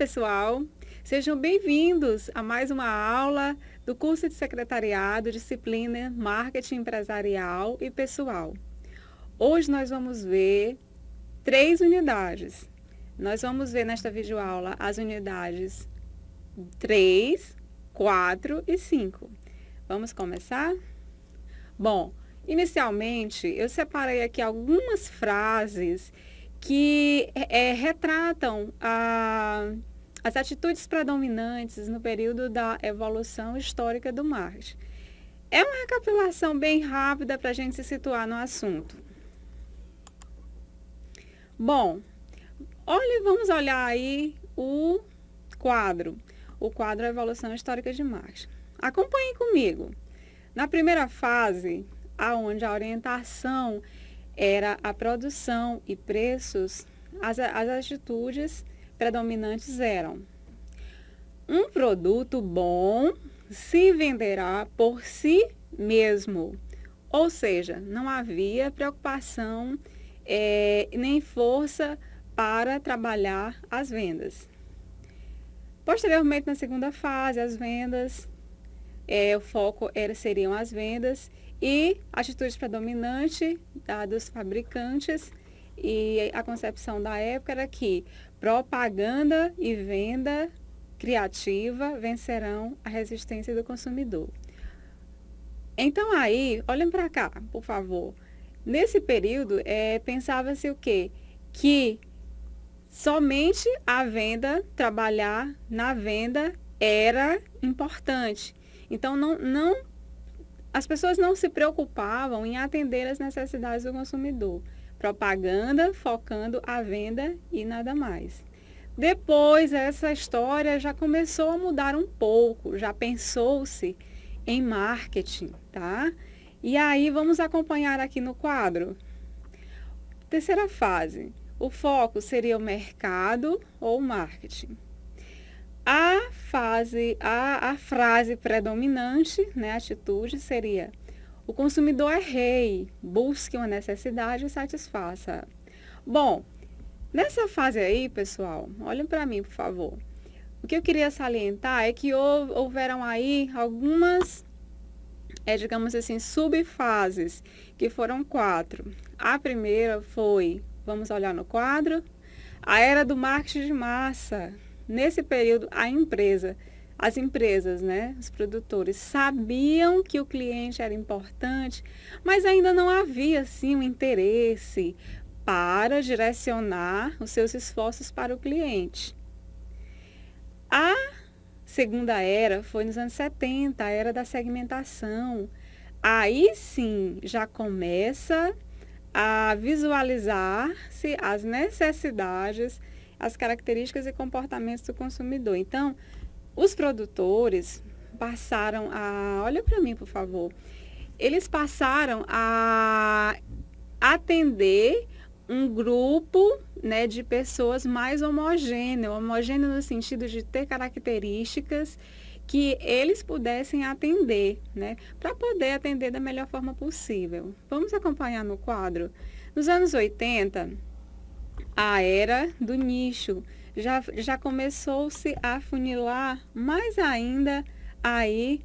pessoal! Sejam bem-vindos a mais uma aula do curso de secretariado, disciplina Marketing Empresarial e Pessoal. Hoje nós vamos ver 3 unidades. Nós vamos ver nesta videoaula as unidades 3, 4 e 5. Vamos começar? Bom, inicialmente eu separei aqui algumas frases que retratam as atitudes predominantes no período da evolução histórica do marketing. É uma recapitulação bem rápida para a gente se situar no assunto. Bom, vamos olhar aí o quadro Evolução Histórica de Marketing. Acompanhem comigo. Na primeira fase, onde a orientação era a produção e preços, as atitudes predominantes eram: um produto bom se venderá por si mesmo. Ou seja, não havia preocupação nem força para trabalhar as vendas. Posteriormente, na segunda fase, as vendas, o foco seriam as vendas e atitudes predominantes dos fabricantes, e a concepção da época era que propaganda e venda criativa vencerão a resistência do consumidor. Então aí, olhem para cá, por favor. Nesse período, pensava-se o quê? Que somente a venda, trabalhar na venda era importante. Então, as pessoas não se preocupavam em atender as necessidades do consumidor. Propaganda focando a venda e nada mais. Depois, essa história já começou a mudar um pouco, já pensou-se em marketing, tá? E aí, vamos acompanhar aqui no quadro. Terceira fase, o foco seria o mercado ou marketing. A frase predominante, né, a atitude, seria: o consumidor é rei, busque uma necessidade e satisfaça. Bom, nessa fase aí, pessoal, olhem para mim, por favor. O que eu queria salientar é que houveram aí algumas, digamos assim, subfases, que foram 4. A primeira foi, vamos olhar no quadro, a era do marketing de massa. Nesse período, as empresas, né, os produtores, sabiam que o cliente era importante, mas ainda não havia, assim, um interesse para direcionar os seus esforços para o cliente. A segunda era foi nos anos 70, a era da segmentação. Aí sim, já começa a visualizar-se as necessidades, as características e comportamentos do consumidor. Então, os produtores passaram olha para mim, por favor, eles passaram a atender um grupo, né, de pessoas mais homogêneo no sentido de ter características que eles pudessem atender, né, para poder atender da melhor forma possível. Vamos acompanhar no quadro. Nos anos 80, a era do nicho já começou-se a funilar mais ainda aí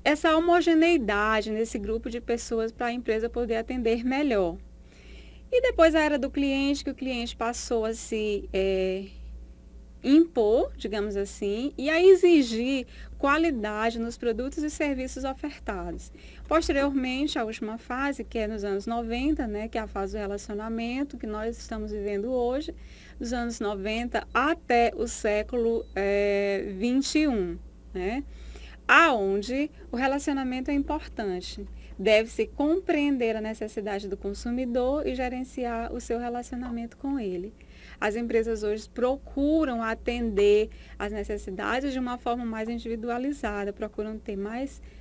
essa homogeneidade nesse grupo de pessoas para a empresa poder atender melhor. E depois a era do cliente, que o cliente passou a se impor, digamos assim, e a exigir qualidade nos produtos e serviços ofertados. Posteriormente, a última fase, que é nos anos 90, né, que é a fase do relacionamento, que nós estamos vivendo hoje, dos anos 90 até o século 21, né, aonde o relacionamento é importante. Deve-se compreender a necessidade do consumidor e gerenciar o seu relacionamento com ele. As empresas hoje procuram atender as necessidades de uma forma mais individualizada, procuram ter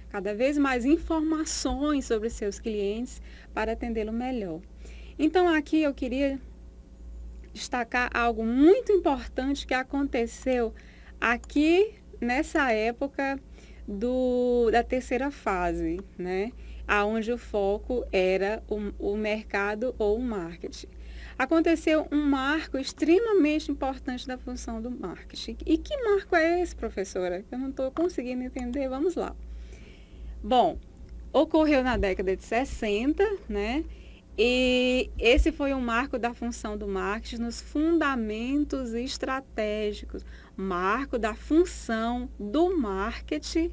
cada vez mais informações sobre seus clientes para atendê-lo melhor. Então, aqui eu queria destacar algo muito importante que aconteceu aqui nessa época da terceira fase, né? Onde o foco era o mercado ou o marketing. aconteceu um marco extremamente importante da função do marketing. E que marco é esse, professora? Eu não estou conseguindo entender. Vamos lá. Bom, ocorreu na década de 60, né? E esse foi um marco da função do marketing nos fundamentos estratégicos. Marco da função do marketing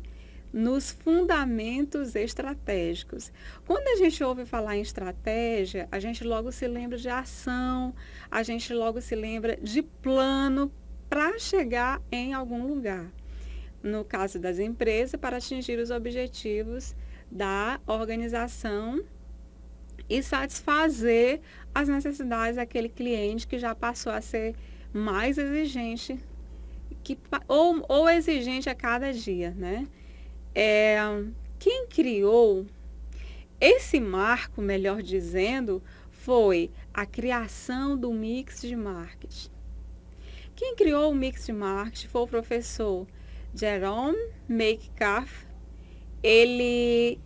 nos fundamentos estratégicos. Quando a gente ouve falar em estratégia, a gente logo se lembra de ação, a gente logo se lembra de plano para chegar em algum lugar. No caso das empresas, para atingir os objetivos da organização e satisfazer as necessidades daquele cliente que já passou a ser mais exigente ou exigente a cada dia, né? Quem criou esse marco, melhor dizendo, foi a criação do mix de marketing. Quem criou o mix de marketing foi o professor Jerome Metcalfe. Ele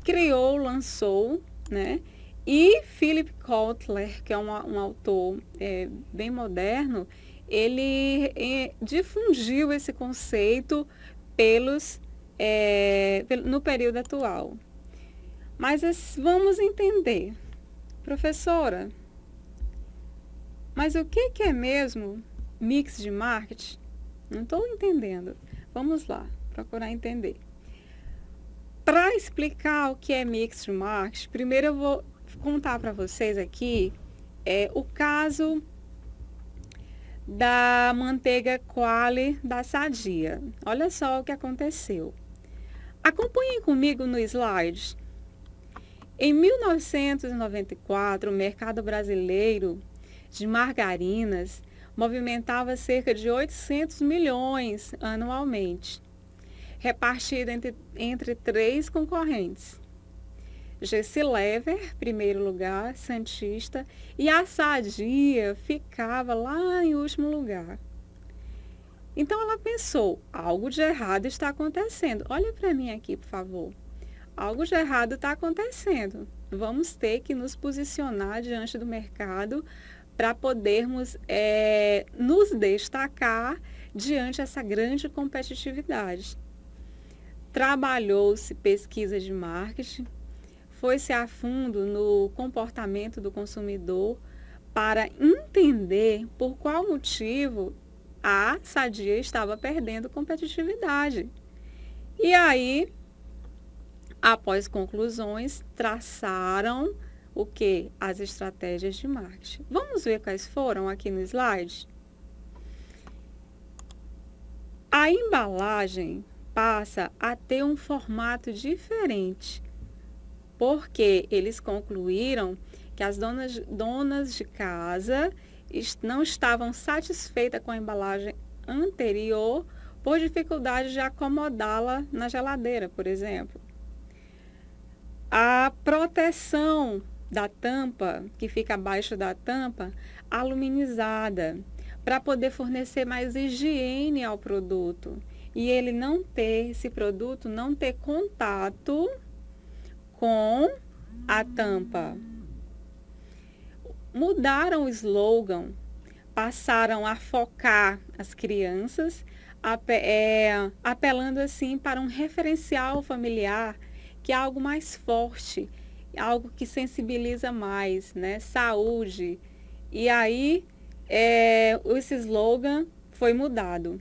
criou, lançou, né? E Philip Kotler, que é um autor bem moderno, ele difundiu esse conceito no período atual. Mas vamos entender. Professora, mas o que é mesmo mix de marketing? Não estou entendendo. Vamos lá, procurar entender. Para explicar o que é mix de marketing, primeiro eu vou contar para vocês aqui o caso da manteiga Qualy da Sadia. Olha só o que aconteceu. Acompanhem comigo no slide. Em 1994, o mercado brasileiro de margarinas movimentava cerca de 800 milhões anualmente, repartido entre 3 concorrentes. Gessilever, primeiro lugar, Santista, e a Sadia ficava lá em último lugar. Então ela pensou, algo de errado está acontecendo. Olha para mim aqui, por favor. Algo de errado está acontecendo. Vamos ter que nos posicionar diante do mercado para podermos nos destacar diante dessa grande competitividade. Trabalhou-se pesquisa de marketing, foi-se a fundo no comportamento do consumidor para entender por qual motivo a Sadia estava perdendo competitividade. E aí, após conclusões, traçaram o que? As estratégias de marketing. Vamos ver quais foram aqui no slide? A embalagem passa a ter um formato diferente, porque eles concluíram que as donas de casa não estavam satisfeitas com a embalagem anterior por dificuldade de acomodá-la na geladeira, por exemplo. A proteção da tampa, que fica abaixo da tampa, aluminizada, para poder fornecer mais higiene ao produto. E esse produto não ter contato com a tampa. Mudaram o slogan, passaram a focar as crianças, apelando assim para um referencial familiar, que é algo mais forte, algo que sensibiliza mais, né? Saúde. E aí, esse slogan foi mudado.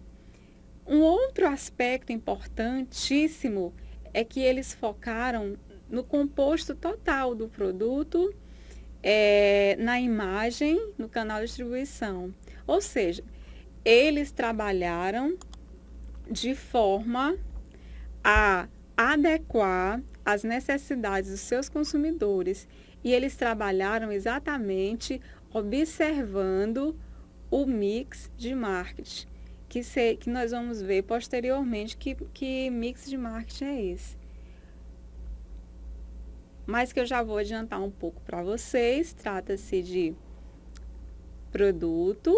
Um outro aspecto importantíssimo é que eles focaram no composto total do produto, na imagem, no canal de distribuição. Ou seja, eles trabalharam de forma a adequar as necessidades dos seus consumidores e eles trabalharam exatamente observando o mix de marketing, que nós vamos ver posteriormente que mix de marketing é esse. Mas que eu já vou adiantar um pouco para vocês, trata-se de produto,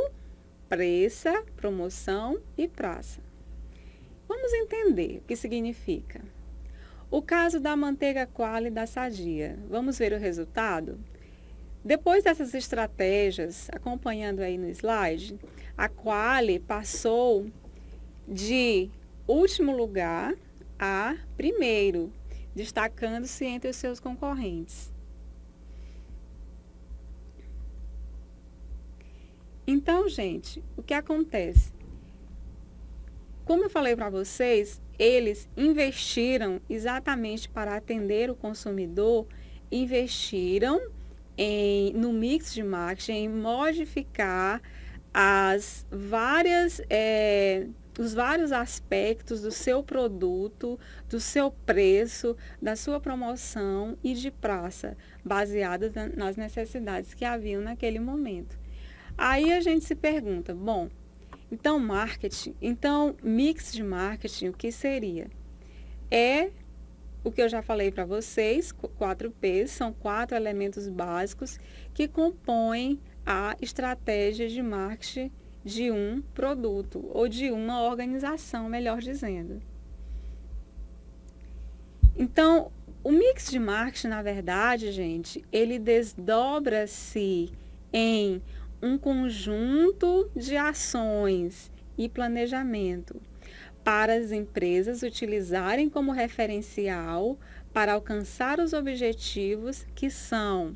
preço, promoção e praça. Vamos entender o que significa. O caso da manteiga Qualy da Sadia. Vamos ver o resultado? Depois dessas estratégias, acompanhando aí no slide, a Quali passou de último lugar a primeiro, destacando-se entre os seus concorrentes. Então, gente, o que acontece? Como eu falei para vocês, eles investiram exatamente para atender o consumidor, investiram no mix de marketing, em modificar os vários aspectos do seu produto, do seu preço, da sua promoção e de praça, baseadas nas necessidades que haviam naquele momento. Aí a gente se pergunta, bom, então marketing, então mix de marketing, o que seria? É o que eu já falei para vocês, 4Ps, são 4 elementos básicos que compõem a estratégia de marketing de um produto ou de uma organização, melhor dizendo. Então, o mix de marketing, na verdade, gente, ele desdobra-se em um conjunto de ações e planejamento para as empresas utilizarem como referencial para alcançar os objetivos que são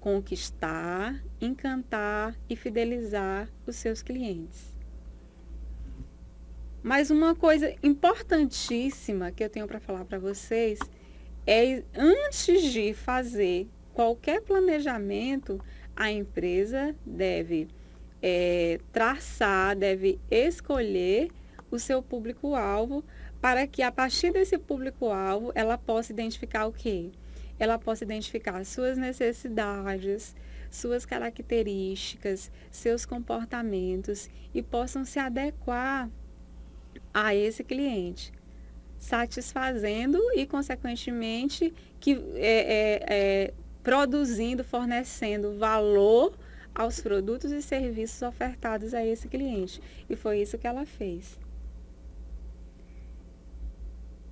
conquistar, encantar e fidelizar os seus clientes. Mas uma coisa importantíssima que eu tenho para falar para vocês é, antes de fazer qualquer planejamento, a empresa deve traçar, deve escolher o seu público-alvo para que, a partir desse público-alvo, ela possa identificar o quê? Ela possa identificar suas necessidades, suas características, seus comportamentos e possam se adequar a esse cliente, satisfazendo e, consequentemente, produzindo, fornecendo valor aos produtos e serviços ofertados a esse cliente. E foi isso que ela fez.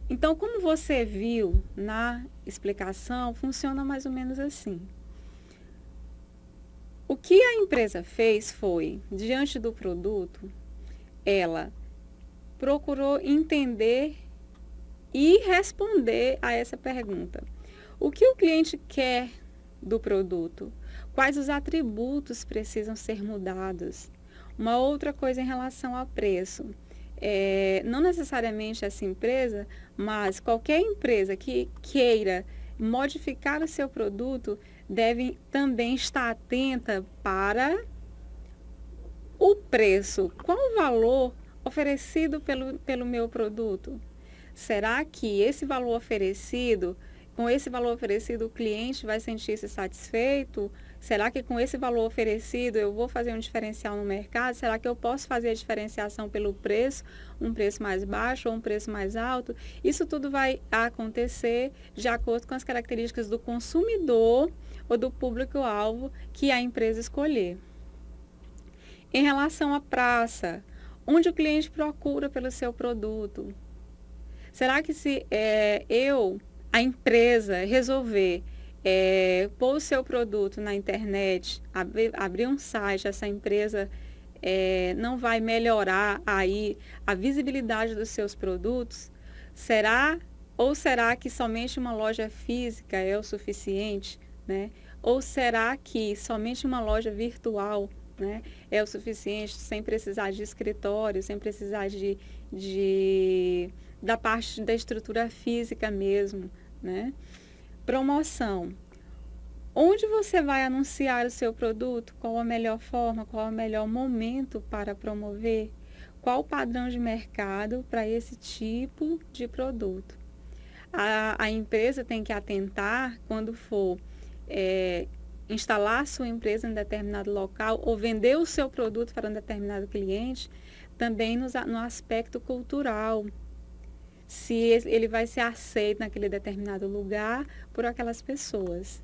Então, como você viu na explicação, funciona mais ou menos assim. O que a empresa fez foi, diante do produto, ela procurou entender e responder a essa pergunta. O que o cliente quer do produto? Quais os atributos precisam ser mudados? Uma outra coisa em relação ao preço. Não necessariamente essa empresa, mas qualquer empresa que queira modificar o seu produto deve também estar atenta para o preço. Qual o valor oferecido pelo meu produto? Será que esse valor oferecido, com esse valor oferecido, o cliente vai sentir-se satisfeito? Será que com esse valor oferecido eu vou fazer um diferencial no mercado? Será que eu posso fazer a diferenciação pelo preço, um preço mais baixo ou um preço mais alto? Isso tudo vai acontecer de acordo com as características do consumidor ou do público-alvo que a empresa escolher. Em relação à praça, onde o cliente procura pelo seu produto? Será que se a empresa, resolver pôr o seu produto na internet, abrir um site, essa empresa não vai melhorar aí a visibilidade dos seus produtos? Ou será que somente uma loja física é o suficiente, né? Ou será que somente uma loja virtual, né, é o suficiente, sem precisar de escritório, sem precisar da parte da estrutura física mesmo, né? Promoção. Onde você vai anunciar o seu produto? Qual a melhor forma? Qual o melhor momento para promover? Qual o padrão de mercado para esse tipo de produto? A empresa tem que atentar quando for instalar sua empresa em determinado local ou vender o seu produto para um determinado cliente, também no aspecto cultural. Se ele vai ser aceito naquele determinado lugar por aquelas pessoas.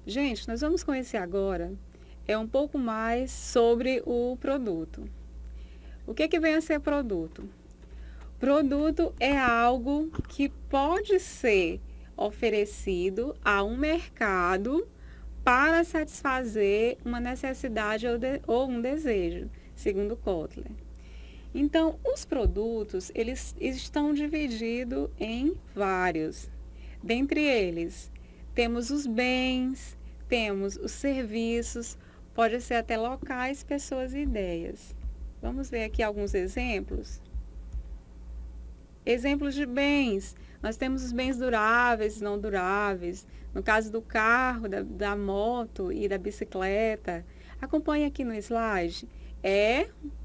Gente, nós vamos conhecer agora um pouco mais sobre o produto. O que vem a ser produto? Produto é algo que pode ser oferecido a um mercado para satisfazer uma necessidade ou um desejo, segundo Kotler. Então, os produtos, eles estão divididos em vários. Dentre eles, temos os bens, temos os serviços, pode ser até locais, pessoas e ideias. Vamos ver aqui alguns exemplos. Exemplos de bens. Nós temos os bens duráveis e não duráveis. No caso do carro, da moto e da bicicleta. Acompanhe aqui no slide.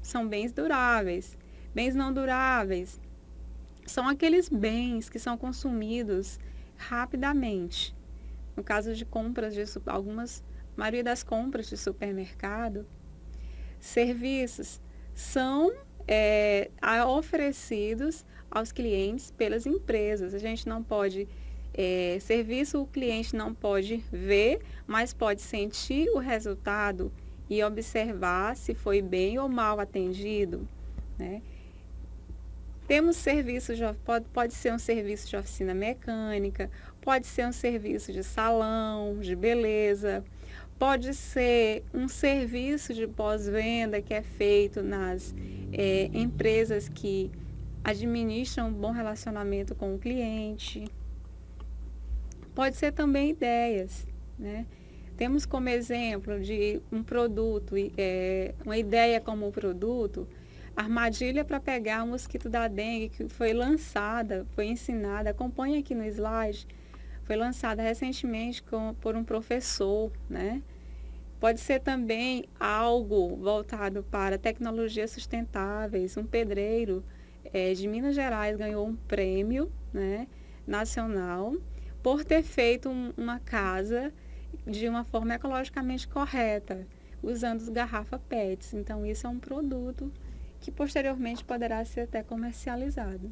São bens duráveis. Bens não duráveis são aqueles bens que são consumidos rapidamente. No caso de compras de maioria das compras de supermercado. Serviços são oferecidos aos clientes pelas empresas. A gente não pode, serviço o cliente não pode ver, mas pode sentir o resultado e observar se foi bem ou mal atendido, né? Temos serviços, pode ser um serviço de oficina mecânica, pode ser um serviço de salão, de beleza, pode ser um serviço de pós-venda que é feito nas empresas que administram um bom relacionamento com o cliente. Pode ser também ideias, né? Temos como exemplo de um produto, uma ideia como produto, armadilha para pegar o mosquito da dengue, que foi lançada, foi ensinada, acompanhe aqui no slide, foi lançada recentemente por um professor, né? Pode ser também algo voltado para tecnologias sustentáveis. Um pedreiro de Minas Gerais ganhou um prêmio, né, nacional por ter feito uma casa de uma forma ecologicamente correta, usando garrafa PETs. Então, isso é um produto que posteriormente poderá ser até comercializado.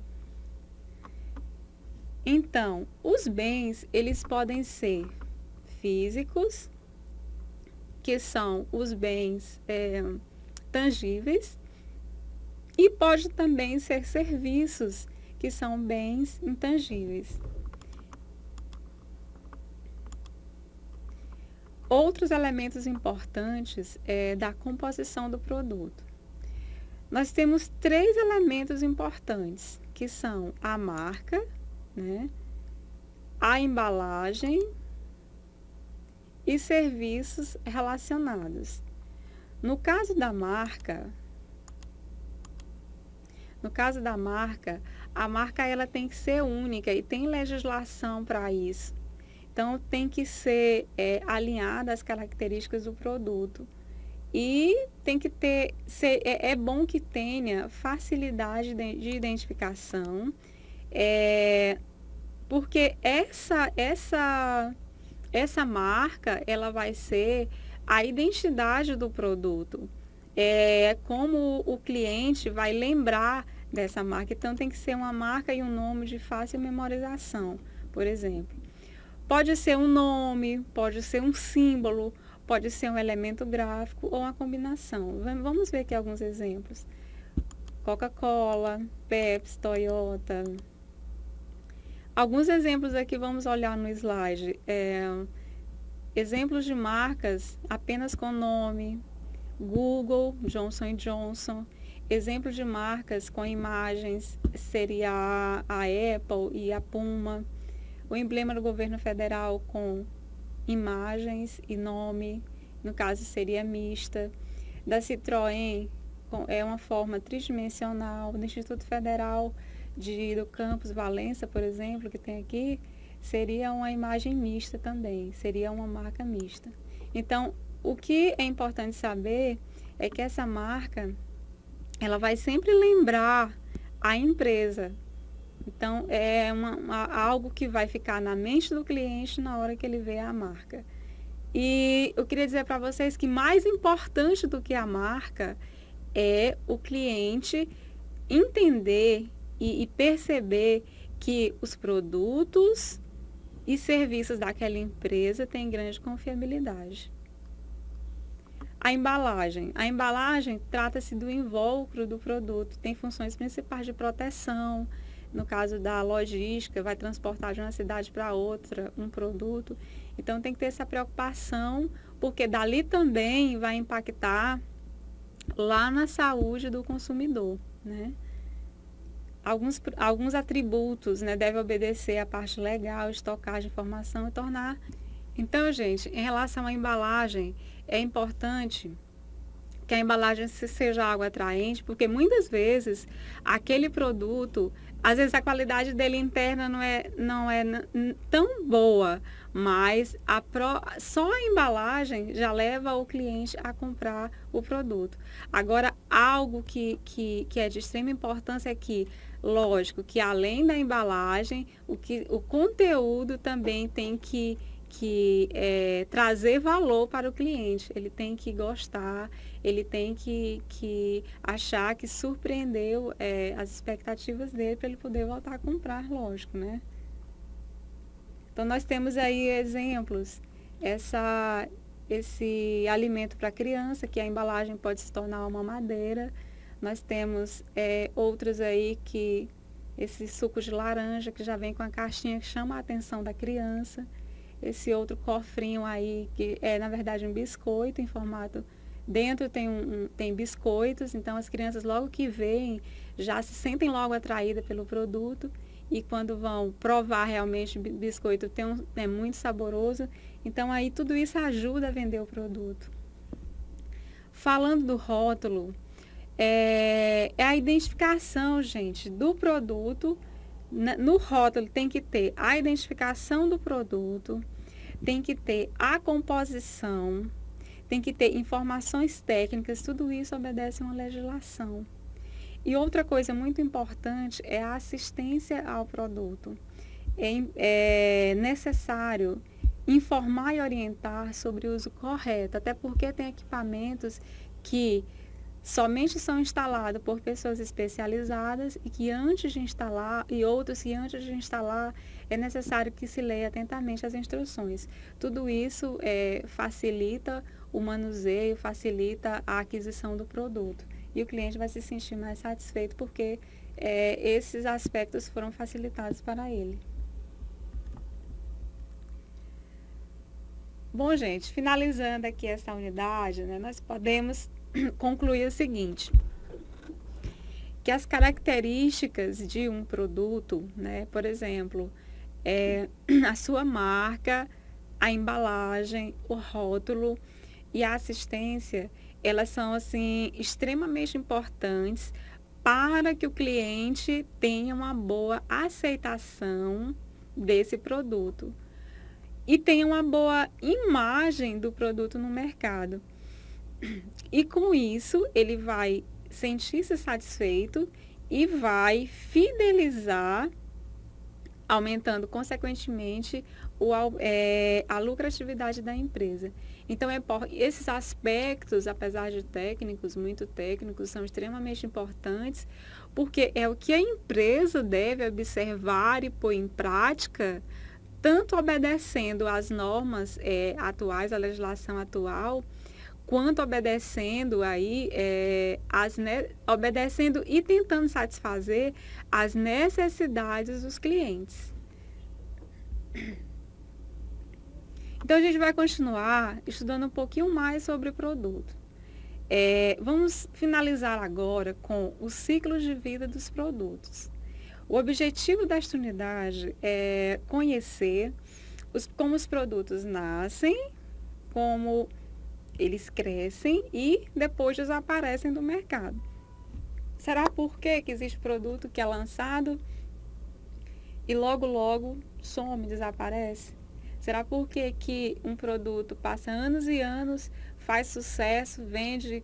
Então, os bens, eles podem ser físicos, que são os bens tangíveis, e pode também ser serviços, que são bens intangíveis. Outros elementos importantes da composição do produto. Nós temos 3 elementos importantes, que são a marca, né, a embalagem e serviços relacionados. No caso da marca, a marca ela tem que ser única e tem legislação para isso. Então, tem que ser alinhada às características do produto. E tem que é bom que tenha facilidade de identificação, porque essa marca, ela vai ser a identidade do produto. Como o cliente vai lembrar dessa marca. Então, tem que ser uma marca e um nome de fácil memorização, por exemplo. Pode ser um nome, pode ser um símbolo, pode ser um elemento gráfico ou uma combinação. Vamos ver aqui alguns exemplos. Coca-Cola, Pepsi, Toyota. Alguns exemplos aqui, vamos olhar no slide. Exemplos de marcas apenas com nome. Google, Johnson & Johnson. Exemplos de marcas com imagens seria a Apple e a Puma. O emblema do governo federal com imagens e nome, no caso seria mista. Da Citroën, é uma forma tridimensional. Do Instituto Federal do Campus Valença, por exemplo, que tem aqui, seria uma imagem mista também, seria uma marca mista. Então, o que é importante saber é que essa marca, ela vai sempre lembrar a empresa. Então, é algo que vai ficar na mente do cliente na hora que ele vê a marca. E eu queria dizer para vocês que mais importante do que a marca é o cliente entender e perceber que os produtos e serviços daquela empresa têm grande confiabilidade. A embalagem. A embalagem trata-se do invólucro do produto, tem funções principais de proteção, no caso da logística, vai transportar de uma cidade para outra um produto. Então tem que ter essa preocupação, porque dali também vai impactar lá na saúde do consumidor, né? Alguns atributos, né, devem obedecer à parte legal, estocagem, informação e tornar. Então, gente, em relação à embalagem, é importante que a embalagem seja algo atraente, porque muitas vezes aquele produto, às vezes a qualidade dele interna não é tão boa, mas só a embalagem já leva o cliente a comprar o produto. Agora, algo que é de extrema importância é que, lógico, que além da embalagem, o conteúdo também tem que trazer valor para o cliente. Ele tem que gostar, ele tem que achar que surpreendeu as expectativas dele para ele poder voltar a comprar, lógico, né? Então, nós temos aí exemplos, esse alimento para criança, que a embalagem pode se tornar uma mamadeira. Nós temos outros aí que, esse suco de laranja, que já vem com a caixinha que chama a atenção da criança. Esse outro cofrinho aí, que é, na verdade, um biscoito em formato. Dentro tem biscoitos, então as crianças logo que veem já se sentem logo atraídas pelo produto, e quando vão provar realmente o biscoito é muito saboroso. Então aí tudo isso ajuda a vender o produto. Falando do rótulo, é a identificação, gente, do produto. No rótulo tem que ter a identificação do produto, tem que ter a composição, tem que ter informações técnicas, tudo isso obedece a uma legislação. E outra coisa muito importante é a assistência ao produto. É necessário informar e orientar sobre o uso correto, até porque tem equipamentos que somente são instalados por pessoas especializadas e que antes de instalar, e outros que antes de instalar é necessário que se leia atentamente as instruções. Tudo isso facilita o manuseio, facilita a aquisição do produto. E o cliente vai se sentir mais satisfeito porque esses aspectos foram facilitados para ele. Bom, gente, finalizando aqui essa unidade, né, nós podemos concluir o seguinte, que as características de um produto, né, por exemplo, a sua marca, a embalagem, o rótulo e a assistência, elas são assim extremamente importantes para que o cliente tenha uma boa aceitação desse produto e tenha uma boa imagem do produto no mercado. E com isso, ele vai sentir-se satisfeito e vai fidelizar, aumentando, consequentemente, a lucratividade da empresa. Então, esses aspectos, apesar de técnicos, muito técnicos, são extremamente importantes, porque é o que a empresa deve observar e pôr em prática, tanto obedecendo às normas atuais, à legislação atual, quanto obedecendo obedecendo e tentando satisfazer as necessidades dos clientes. Então, a gente vai continuar estudando um pouquinho mais sobre o produto. Vamos finalizar agora com o ciclo de vida dos produtos. O objetivo desta unidade é conhecer como os produtos nascem, como eles crescem e depois desaparecem do mercado. Será por que existe produto que é lançado e logo some, desaparece? Será por que um produto passa anos e anos, faz sucesso, vende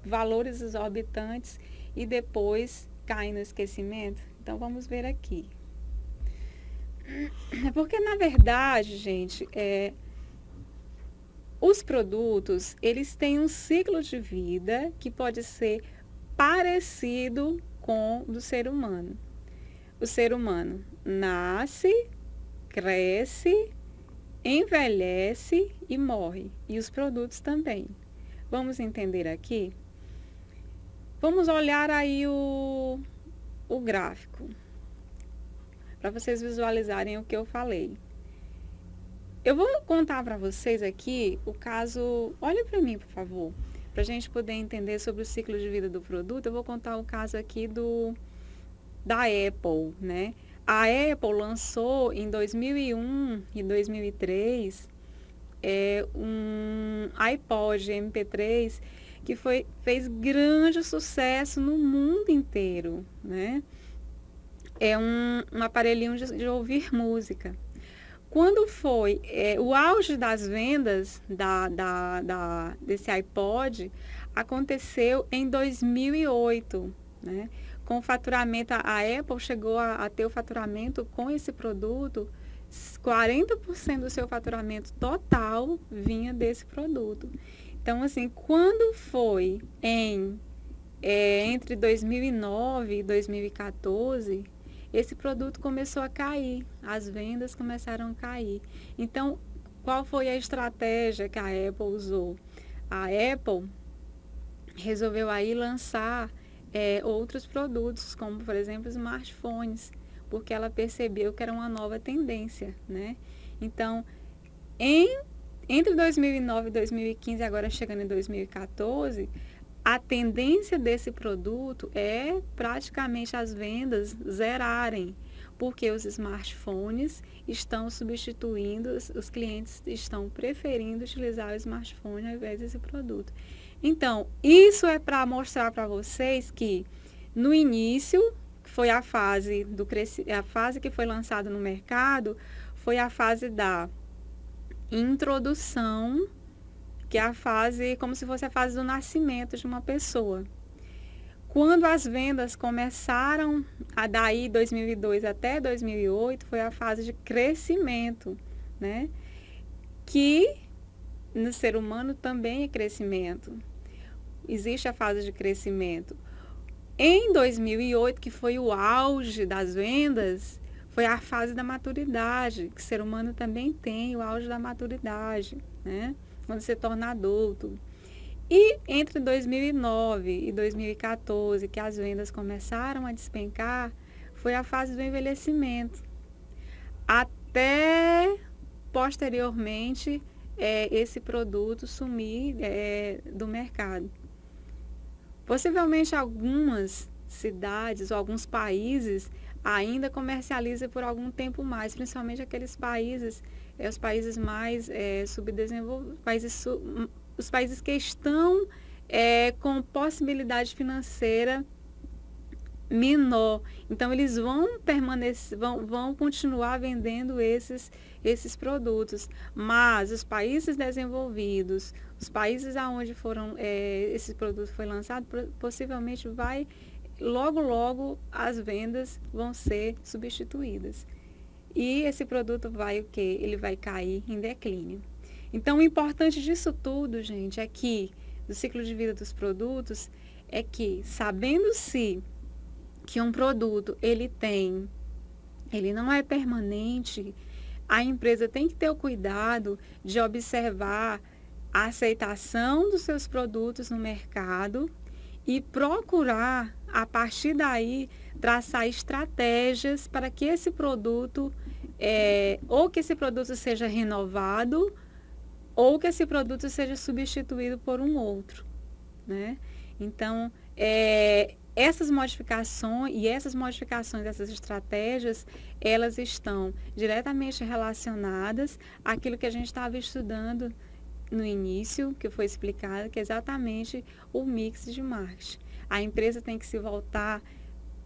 valores exorbitantes e depois cai no esquecimento? Então, vamos ver aqui. Porque, na verdade, gente, os produtos, eles têm um ciclo de vida que pode ser parecido com o do ser humano. O ser humano nasce, cresce, envelhece e morre. E os produtos também. Vamos entender aqui? Vamos olhar aí o gráfico. para vocês visualizarem o que eu falei. Eu vou contar para vocês aqui o caso, olha para mim, por favor, para a gente poder entender sobre o ciclo de vida do produto. Eu vou contar o caso aqui da Apple, né? A Apple lançou em 2001 e 2003 um iPod MP3 que fez grande sucesso no mundo inteiro, né? É um aparelhinho de ouvir música. Quando foi o auge das vendas desse iPod, aconteceu em 2008, né? Com o faturamento, a Apple chegou a ter o faturamento com esse produto, 40% do seu faturamento total vinha desse produto. Então, assim, quando foi entre 2009 e 2014, esse produto começou a cair, as vendas começaram a cair. Então, qual foi a estratégia que a Apple usou? A Apple resolveu aí lançar outros produtos, como, por exemplo, smartphones, porque ela percebeu que era uma nova tendência, né? Então, entre 2009 e 2015, agora chegando em 2014, a tendência desse produto é praticamente as vendas zerarem, porque os smartphones estão substituindo, os clientes estão preferindo utilizar o smartphone ao invés desse produto. Então, isso é para mostrar para vocês que no início, foi a fase que foi lançada no mercado, foi a fase da introdução, que é a fase, como se fosse a fase do nascimento de uma pessoa. Quando as vendas começaram, daí 2002 até 2008, foi a fase de crescimento, né? Que no ser humano também é crescimento. Existe a fase de crescimento. Em 2008, que foi o auge das vendas, foi a fase da maturidade, que o ser humano também tem o auge da maturidade, né? Quando se torna adulto. E entre 2009 e 2014, que as vendas começaram a despencar, foi a fase do envelhecimento. Até posteriormente esse produto sumir do mercado. Possivelmente algumas cidades ou alguns países ainda comercializam por algum tempo mais, principalmente aqueles países, os países mais subdesenvolvidos, os países que estão com possibilidade financeira menor. Então, eles vão permanecer, vão continuar vendendo esses produtos. Mas os países desenvolvidos, os países onde esse produto foi lançado, possivelmente logo as vendas vão ser substituídas. E esse produto ele vai cair em declínio. Então, o importante disso tudo, gente, é que, do ciclo de vida dos produtos, é que, sabendo-se que um produto, ele não é permanente, a empresa tem que ter o cuidado de observar a aceitação dos seus produtos no mercado e procurar, a partir daí, traçar estratégias para que esse produto, ou que esse produto seja renovado, ou que esse produto seja substituído por um outro, né? Então, essas modificações, essas estratégias, elas estão diretamente relacionadas àquilo que a gente estava estudando no início, que foi explicado, que é exatamente o mix de marketing. A empresa tem que se voltar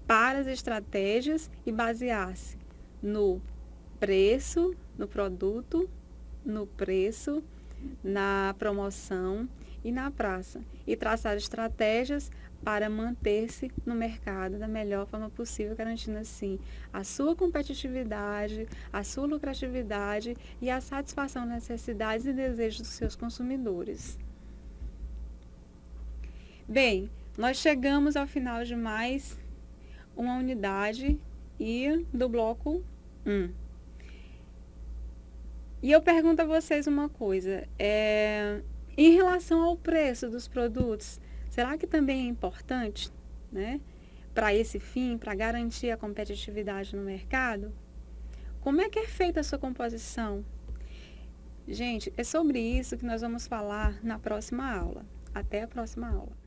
para as estratégias e basear-se no preço, no produto, no preço, na promoção e na praça. E traçar estratégias para manter-se no mercado da melhor forma possível, garantindo assim a sua competitividade, a sua lucratividade e a satisfação das necessidades e desejos dos seus consumidores. Bem, nós chegamos ao final de mais uma unidade do bloco 1. E eu pergunto a vocês uma coisa, em relação ao preço dos produtos, será que também é importante, né, para esse fim, para garantir a competitividade no mercado? Como é que é feita a sua composição? Gente, é sobre isso que nós vamos falar na próxima aula. Até a próxima aula.